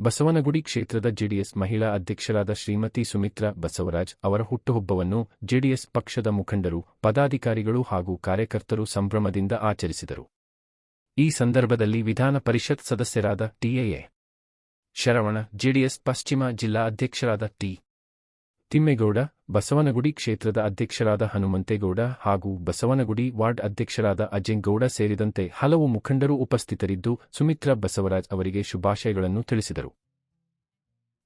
ಬಸವನಗುಡಿ ಕ್ಷೇತ್ರದ ಜೆಡಿಎಸ್ ಮಹಿಳಾ ಅಧ್ಯಕ್ಷರಾದ ಶ್ರೀಮತಿ ಸುಮಿತ್ರಾ ಬಸವರಾಜ್ ಅವರ ಹುಟ್ಟುಹಬ್ಬವನ್ನು ಜೆಡಿಎಸ್ ಪಕ್ಷದ ಮುಖಂಡರು, ಪದಾಧಿಕಾರಿಗಳು ಹಾಗೂ ಕಾರ್ಯಕರ್ತರು ಸಂಭ್ರಮದಿಂದ ಆಚರಿಸಿದರು. ಈ ಸಂದರ್ಭದಲ್ಲಿ ವಿಧಾನ ಪರಿಷತ್ ಸದಸ್ಯರಾದ ಟಿಎಎ ಶರವಣ, ಜೆಡಿಎಸ್ ಪಶ್ಚಿಮ ಜಿಲ್ಲಾ ಅಧ್ಯಕ್ಷರಾದ ಟಿ. ತಿಮ್ಮೇಗೌಡ, ಬಸವನಗುಡಿ ಕ್ಷೇತ್ರದ ಅಧ್ಯಕ್ಷರಾದ ಹನುಮಂತೇಗೌಡ ಹಾಗೂ ಬಸವನಗುಡಿ ವಾರ್ಡ್ ಅಧ್ಯಕ್ಷರಾದ ಅಜೇಗೌಡ ಸೇರಿದಂತೆ ಹಲವು ಮುಖಂಡರು ಉಪಸ್ಥಿತರಿದ್ದು ಸುಮಿತ್ರಾ ಬಸವರಾಜ್ ಅವರಿಗೆ ಶುಭಾಶಯಗಳನ್ನು ತಿಳಿಸಿದರು.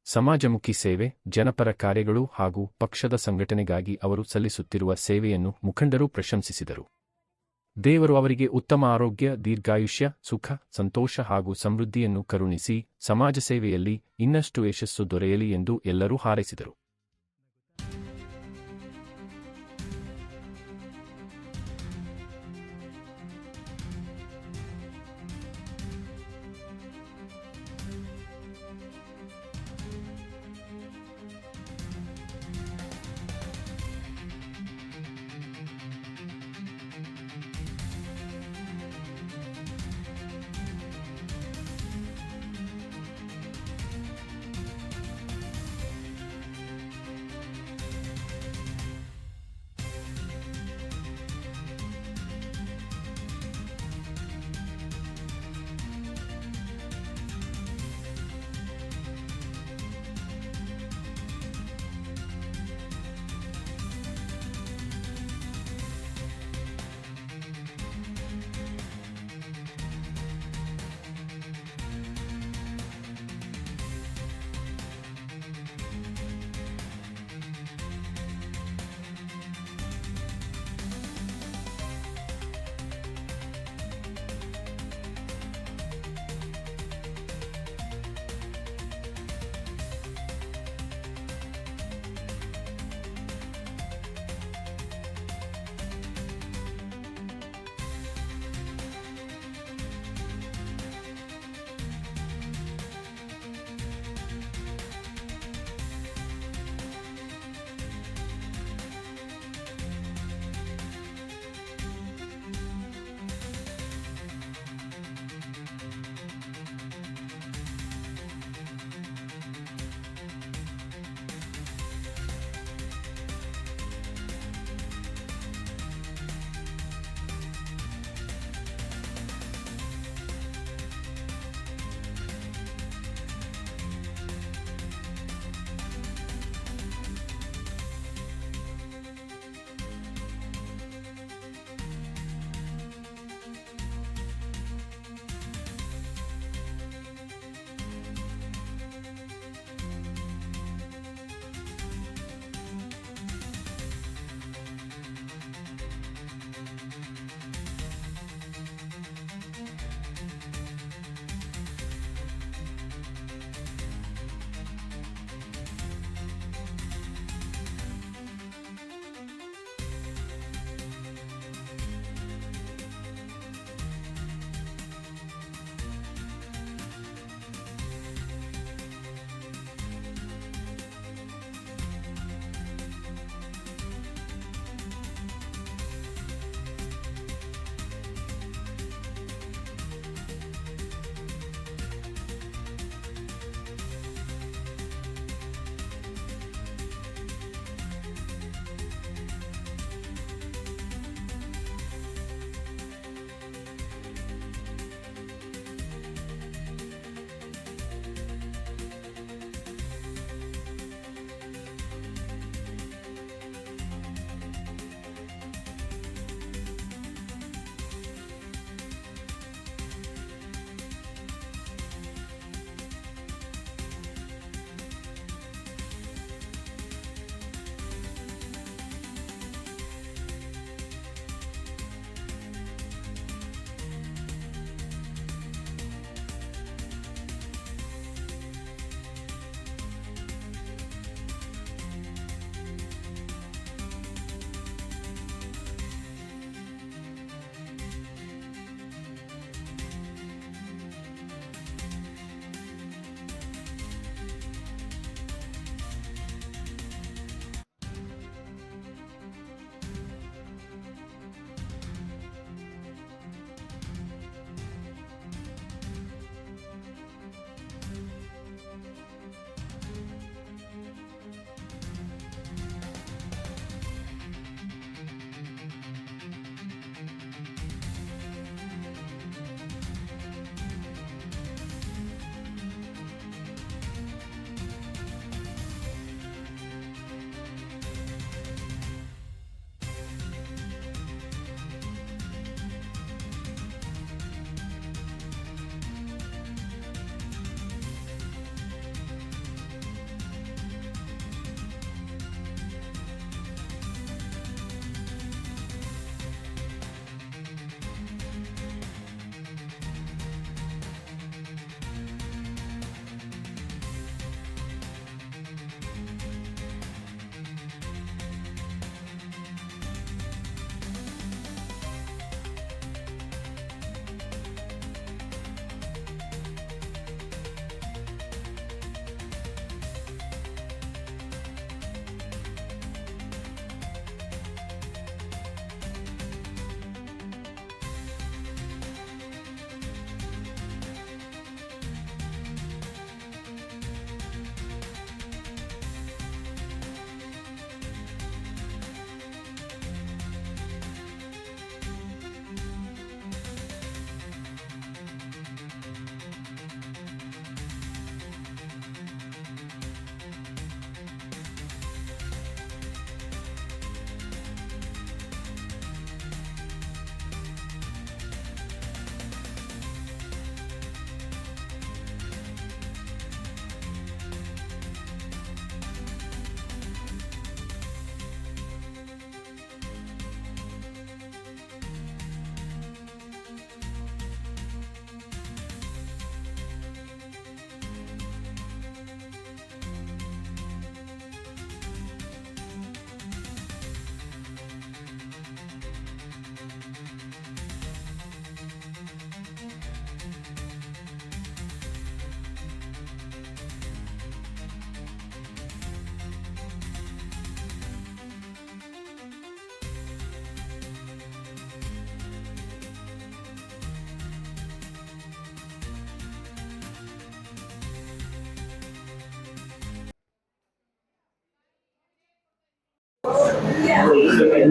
ಸಮಾಜಮುಖಿ ಸೇವೆ, ಜನಪರ ಕಾರ್ಯಗಳು ಹಾಗೂ ಪಕ್ಷದ ಸಂಘಟನೆಗಾಗಿ ಅವರು ಸಲ್ಲಿಸುತ್ತಿರುವ ಸೇವೆಯನ್ನು ಮುಖಂಡರು ಪ್ರಶಂಸಿಸಿದರು. ದೇವರು ಅವರಿಗೆ ಉತ್ತಮ ಆರೋಗ್ಯ, ದೀರ್ಘಾಯುಷ್ಯ, ಸುಖ, ಸಂತೋಷ ಹಾಗೂ ಸಮೃದ್ಧಿಯನ್ನು ಕರುಣಿಸಿ ಸಮಾಜ ಸೇವೆಯಲ್ಲಿ ಇನ್ನಷ್ಟು ಯಶಸ್ಸು ದೊರೆಯಲಿ ಎಂದು ಎಲ್ಲರೂ ಹಾರೈಸಿದರು.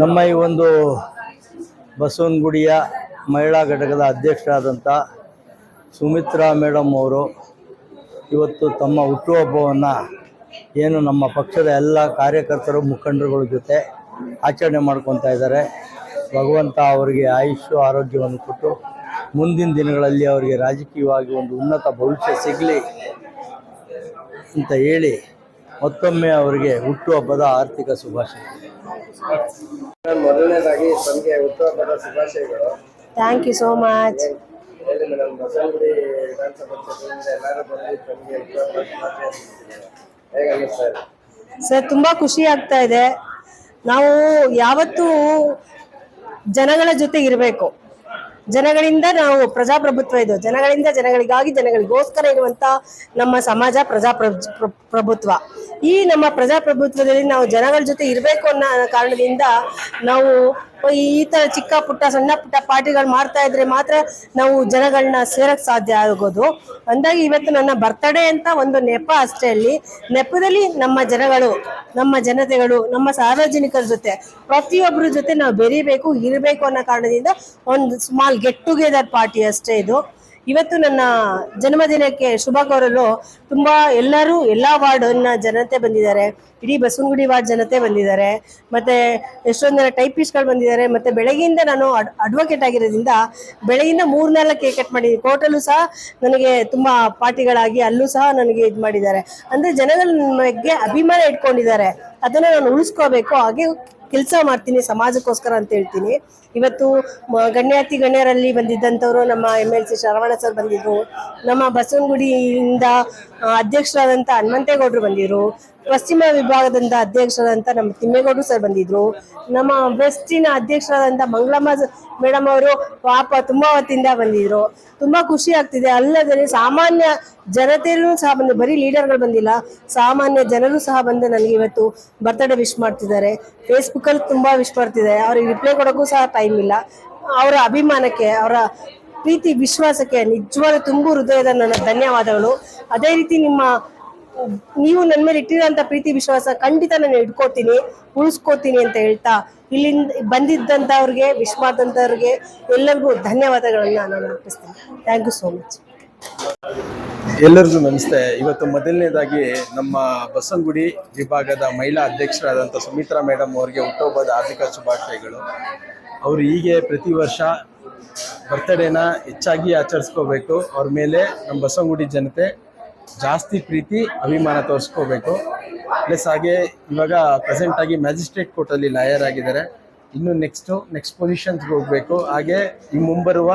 ನಮ್ಮ ಈ ಒಂದು ಬಸವನಗುಡಿಯ ಮಹಿಳಾ ಘಟಕದ ಅಧ್ಯಕ್ಷರಾದಂಥ ಸುಮಿತ್ರಾ ಮೇಡಮ್ ಅವರು ಇವತ್ತು ತಮ್ಮ ಹುಟ್ಟುಹಬ್ಬವನ್ನು ಏನು ನಮ್ಮ ಪಕ್ಷದ ಎಲ್ಲ ಕಾರ್ಯಕರ್ತರು ಮುಖಂಡರುಗಳ ಜೊತೆ ಆಚರಣೆ ಮಾಡ್ಕೊತಾ ಇದ್ದಾರೆ. ಭಗವಂತ ಅವರಿಗೆ ಆಯುಷ್ಯ ಆರೋಗ್ಯವನ್ನು ಕೊಟ್ಟು ಮುಂದಿನ ದಿನಗಳಲ್ಲಿ ಅವರಿಗೆ ರಾಜಕೀಯವಾಗಿ ಒಂದು ಉನ್ನತ ಭವಿಷ್ಯ ಸಿಗಲಿ ಅಂತ ಹೇಳಿ ಮತ್ತೊಮ್ಮೆ ಅವರಿಗೆ ಹುಟ್ಟುಹಬ್ಬದ ಆರ್ಥಿಕ ಶುಭಾಶಯ. ಮೊದಲನೇದಾಗಿ ತಮಗೆ ಹುಟ್ಟುಹಬ್ಬದ ಶುಭಾಶಯಗಳು. Thank you so much. ಹೇಳಿ ಮೇಡಮ್, ಬಸವನಗುಡಿ ವಿಧಾನಸಭಾ ಕ್ಷೇತ್ರದಿಂದ ಎಲ್ಲರೂ ಬಂದು ತಮಗೆ ಹುಟ್ಟುಹಬ್ಬದ ಶುಭಾಶಯ ಹೇಗೆ ಅನ್ನಿಸ್ತಾ ಇದೆ? ಸರ್, ತುಂಬಾ ಖುಷಿ ಆಗ್ತಾ ಇದೆ. ನಾವು ಯಾವತ್ತೂ ಜನಗಳ ಜೊತೆ ಇರಬೇಕು. ಜನಗಳಿಂದ ನಾವು ಪ್ರಜಾಪ್ರಭುತ್ವ ಇದು. ಜನಗಳಿಂದ ಜನಗಳಿಗಾಗಿ ಜನಗಳಿಗೋಸ್ಕರ ಇರುವಂತ ನಮ್ಮ ಸಮಾಜ ಪ್ರಭುತ್ವ. ಈ ನಮ್ಮ ಪ್ರಜಾಪ್ರಭುತ್ವದಲ್ಲಿ ನಾವು ಜನಗಳ ಜೊತೆ ಇರಬೇಕು ಅನ್ನೋ ಕಾರಣದಿಂದ ನಾವು ಈ ತರ ಚಿಕ್ಕ ಪುಟ್ಟ ಸಣ್ಣ ಪುಟ್ಟ ಪಾರ್ಟಿಗಳು ಮಾಡ್ತಾ ಇದ್ರೆ ಮಾತ್ರ ನಾವು ಜನಗಳನ್ನ ಸೇರಕ್ ಸಾಧ್ಯ ಆಗೋದು. ಅಂದಾಗಿ ಇವತ್ತು ನನ್ನ ಬರ್ತಡೇ ಅಂತ ಒಂದು ನೆಪ ಅಷ್ಟೇ. ಅಲ್ಲಿ ನೆಪದಲ್ಲಿ ನಮ್ಮ ಜನಗಳು, ನಮ್ಮ ಜನತೆಗಳು, ನಮ್ಮ ಸಾರ್ವಜನಿಕರ ಜೊತೆ ಪ್ರತಿಯೊಬ್ಬರ ಜೊತೆ ನಾವು ಬೆರಿಬೇಕು, ಇರಬೇಕು ಅನ್ನೋ ಕಾರಣದಿಂದ ಒಂದು ಸ್ಮಾಲ್ ಗೆಟ್ ಟುಗೆದರ್ ಪಾರ್ಟಿ ಅಷ್ಟೇ ಇದು. ಇವತ್ತು ನನ್ನ ಜನ್ಮದಿನಕ್ಕೆ ಶುಭ ಕೋರಲು ತುಂಬಾ ಎಲ್ಲರೂ ಎಲ್ಲಾ ವಾರ್ಡ್ನ ಜನತೆ ಬಂದಿದ್ದಾರೆ. ಇಡೀ ಬಸವನಗುಡಿ ವಾರ್ಡ್ ಜನತೆ ಬಂದಿದ್ದಾರೆ. ಮತ್ತೆ ಎಷ್ಟೊಂದು ಜನ ಟೈಪಿಸ್ಟ್ಗಳು ಬಂದಿದ್ದಾರೆ. ಮತ್ತೆ ಬೆಳಗ್ಗೆಯಿಂದ ನಾನು ಅಡ್ವೊಕೇಟ್ ಆಗಿರೋದ್ರಿಂದ ಬೆಳಗಿಂದ 3-4 ಕೇಕ್ ಕಟ್ ಮಾಡಿದ್ದೀನಿ. ಕೋರ್ಟಲ್ಲೂ ಸಹ ನನಗೆ ತುಂಬಾ ಪಾರ್ಟಿಗಳಾಗಿ ಅಲ್ಲೂ ಸಹ ನನಗೆ ಇದು ಮಾಡಿದ್ದಾರೆ. ಅಂದ್ರೆ ಜನಗಳ ಬಗ್ಗೆ ಅಭಿಮಾನ ಇಟ್ಕೊಂಡಿದ್ದಾರೆ. ಅದನ್ನ ನಾನು ಉಳಿಸ್ಕೋಬೇಕು, ಹಾಗೆ ಕೆಲಸ ಮಾಡ್ತೀನಿ ಸಮಾಜಕ್ಕೋಸ್ಕರ ಅಂತ ಹೇಳ್ತೀನಿ. ಇವತ್ತು ಗಣ್ಯರಲ್ಲಿ ಬಂದಿದ್ದಂಥವ್ರು ನಮ್ಮ MLC ಶರವಣ ಸರ್ ಬಂದಿದ್ರು. ನಮ್ಮ ಬಸವನಗುಡಿಯಿಂದ ಅಧ್ಯಕ್ಷರಾದಂಥ ಹನುಮಂತೇಗೌಡರು ಬಂದಿದ್ರು. ಪಶ್ಚಿಮ ವಿಭಾಗದಿಂದ ಅಧ್ಯಕ್ಷರಾದಂಥ ನಮ್ಮ ತಿಮ್ಮೇಗೌಡರು ಸರ್ ಬಂದಿದ್ರು. ನಮ್ಮ ವೆಸ್ಟಿನ ಅಧ್ಯಕ್ಷರಾದಂಥ ಮಂಗಳಮ್ಮ ಮೇಡಮ್ ಅವರು ಪಾಪ ತುಂಬಾ ಹೊತ್ತಿಂದ ಬಂದಿದ್ರು. ತುಂಬಾ ಖುಷಿ ಆಗ್ತಿದೆ. ಅಲ್ಲದೆ ಸಾಮಾನ್ಯ ಜನತೆಯೂ ಸಹ ಬಂದು, ಬರೀ ಲೀಡರ್ಗಳು ಬಂದಿಲ್ಲ, ಸಾಮಾನ್ಯ ಜನರು ಸಹ ಬಂದು ನನಗೆ ಇವತ್ತು ಬರ್ತ್ಡೇ ವಿಶ್ ಮಾಡ್ತಿದ್ದಾರೆ. ಫೇಸ್ಬುಕ್ಕಲ್ಲಿ ತುಂಬಾ ವಿಶ್ ಮಾಡ್ತಿದ್ದಾರೆ. ಅವ್ರಿಗೆ ರಿಪ್ಲೈ ಕೊಡೋಕ್ಕೂ ಸಹ ಟೈಮ್ ಇಲ್ಲ. ಅವರ ಅಭಿಮಾನಕ್ಕೆ, ಅವರ ಪ್ರೀತಿ ವಿಶ್ವಾಸಕ್ಕೆ ನಿಜವಾದ ತುಂಬು ಹೃದಯದ ನನ್ನ ಧನ್ಯವಾದಗಳು. ಅದೇ ರೀತಿ ನೀವು ನನ್ನ ಮೇಲೆ ಇಟ್ಟಿರೋಂಥ ಪ್ರೀತಿ ವಿಶ್ವಾಸ ಖಂಡಿತ ನಾನು ಇಟ್ಕೋತೀನಿ, ಉಳಿಸ್ಕೋತೀನಿ ಅಂತ ಹೇಳ್ತಾ ಇಲ್ಲಿಂದ ಬಂದಿದ್ದಂಥವ್ರಿಗೆ, ವಿಶ್ ಮಾಡಿದಂಥವ್ರಿಗೆ ಎಲ್ಲರಿಗೂ ಧನ್ಯವಾದಗಳನ್ನ ನಾನು ಅರ್ಪಿಸ್ತೀನಿ. Thank you so much. ಎಲ್ಲರಿಗೂ ನಮಸ್ತೆ. ಇವತ್ತು ಮೊದಲನೇದಾಗಿ ನಮ್ಮ ಬಸವನಗುಡಿ ವಿಭಾಗದ ಮಹಿಳಾ ಅಧ್ಯಕ್ಷರಾದಂಥ ಸುಮಿತ್ರಾ ಮೇಡಮ್ ಅವರಿಗೆ ಹುಟ್ಟುಹಬ್ಬದ ಹಾರ್ದಿಕ ಶುಭಾಶಯಗಳು. ಅವರು ಹೀಗೆ ಪ್ರತಿ ವರ್ಷ ಬರ್ತಡೇನ ಹೆಚ್ಚಾಗಿ ಆಚರಿಸ್ಕೋಬೇಕು. ಅವ್ರ ಮೇಲೆ ನಮ್ಮ ಬಸವನಗುಡಿ ಜನತೆ ಜಾಸ್ತಿ ಪ್ರೀತಿ ಅಭಿಮಾನ ತೋರಿಸ್ಕೋಬೇಕು. ಪ್ಲಸ್ ಹಾಗೆ ಇವಾಗ ಪ್ರೆಸೆಂಟಾಗಿ ಮ್ಯಾಜಿಸ್ಟ್ರೇಟ್ ಕೋರ್ಟಲ್ಲಿ ಲಾಯರ್ ಆಗಿದ್ದಾರೆ. ಇನ್ನು ನೆಕ್ಸ್ಟ್ ಪೊಸಿಷನ್ಸ್ಗೆ ಹೋಗಬೇಕು. ಹಾಗೆ ಈ ಮುಂಬರುವ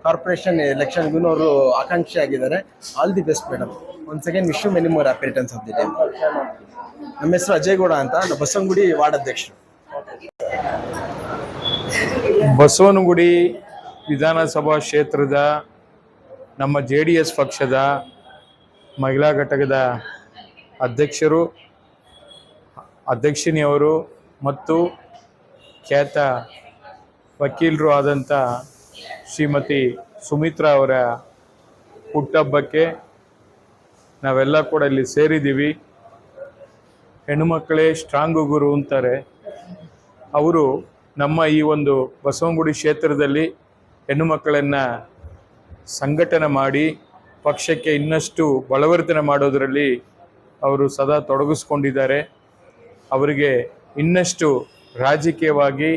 ಕಾರ್ಪೊರೇಷನ್ ಎಲೆಕ್ಷನ್ಗೂ ಅವರು ಆಕಾಂಕ್ಷಿ ಆಗಿದ್ದಾರೆ. All the best madam. Once again wish you many more happy returns of the day. ನಮ್ಮ ಹೆಸರು ಅಜಯ್ ಗೌಡ ಅಂತ, ಬಸವನಗುಡಿ ವಾರ್ಡ್ ಅಧ್ಯಕ್ಷರು. ಬಸವನಗುಡಿ ವಿಧಾನಸಭಾ ಕ್ಷೇತ್ರದ ನಮ್ಮ JDS ಪಕ್ಷದ ಮಹಿಳಾ ಘಟಕದ ಅಧ್ಯಕ್ಷರು, ಅಧ್ಯಕ್ಷಿನಿಯವರು ಮತ್ತು ಖ್ಯಾತ ವಕೀಲರು ಆದಂಥ ಶ್ರೀಮತಿ ಸುಮಿತ್ರಾ ಅವರ ಹುಟ್ಟುಹಬ್ಬಕ್ಕೆ ನಾವೆಲ್ಲ ಕೂಡ ಇಲ್ಲಿ ಸೇರಿದ್ದೀವಿ. ಹೆಣ್ಣುಮಕ್ಕಳೇ ಸ್ಟ್ರಾಂಗು ಗುರು ಅಂತಾರೆ. ಅವರು ನಮ್ಮ ಈ ಒಂದು ಬಸವನಗುಡಿ ಕ್ಷೇತ್ರದಲ್ಲಿ ಹೆಣ್ಣುಮಕ್ಕಳನ್ನು ಸಂಘಟನೆ ಮಾಡಿ ಪಕ್ಷಕ್ಕೆ ಇನ್ನಷ್ಟು ಬಲವರ್ಧನೆ ಮಾಡೋದರಲ್ಲಿ ಅವರು ಸದಾ ತೊಡಗಿಸ್ಕೊಂಡಿದ್ದಾರೆ. ಅವರಿಗೆ ಇನ್ನಷ್ಟು ರಾಜಕೀಯವಾಗಿ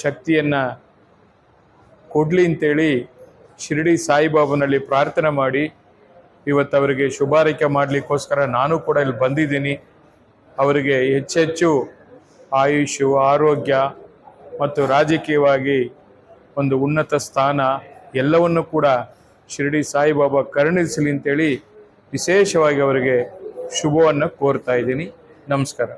ಶಕ್ತಿಯನ್ನು ಕೊಡಲಿ ಅಂತೇಳಿ ಶಿರಡಿ ಸಾಯಿಬಾಬನಲ್ಲಿ ಪ್ರಾರ್ಥನೆ ಮಾಡಿ ಇವತ್ತು ಅವರಿಗೆ ಶುಭಾರೈಕೆ ಮಾಡಲಿಕ್ಕೋಸ್ಕರ ನಾನು ಕೂಡ ಇಲ್ಲಿ ಬಂದಿದ್ದೀನಿ. ಅವರಿಗೆ ಹೆಚ್ಚೆಚ್ಚು ಆಯುಷು, ಆರೋಗ್ಯ ಮತ್ತು ರಾಜಕೀಯವಾಗಿ ಒಂದು ಉನ್ನತ ಸ್ಥಾನ ಎಲ್ಲವನ್ನು ಕೂಡ ಶಿರಡಿ ಸಾಯಿಬಾಬಾ ಕರುಣಿಸಲಿ ಅಂತೇಳಿ ವಿಶೇಷವಾಗಿ ಅವರಿಗೆ ಶುಭವನ್ನು ಕೋರ್ತಾ ಇದ್ದೀನಿ. ನಮಸ್ಕಾರ.